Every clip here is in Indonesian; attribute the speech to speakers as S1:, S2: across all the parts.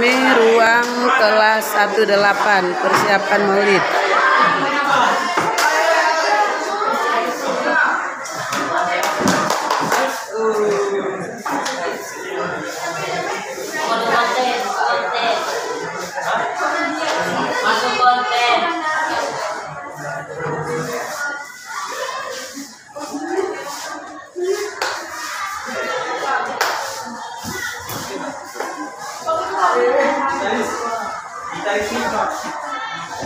S1: Ini ruang kelas 18 persiapan Maulid.
S2: Masuk konten.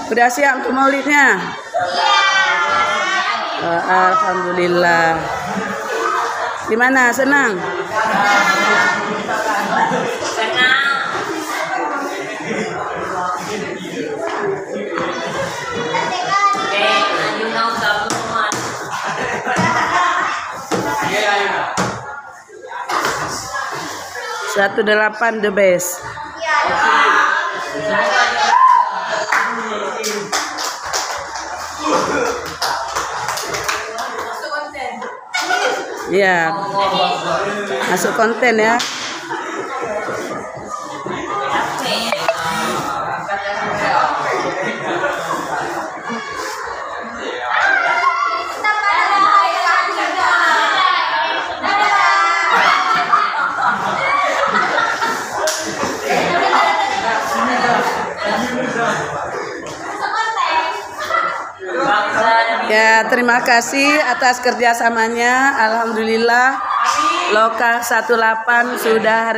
S1: Udah siap untuk maulidnya? Alhamdulillah. Gimana? Senang? Satu 18 the best. Iya, masuk konten ya. Ya, terima kasih atas kerjasamanya. Alhamdulillah, Lokal 18 sudah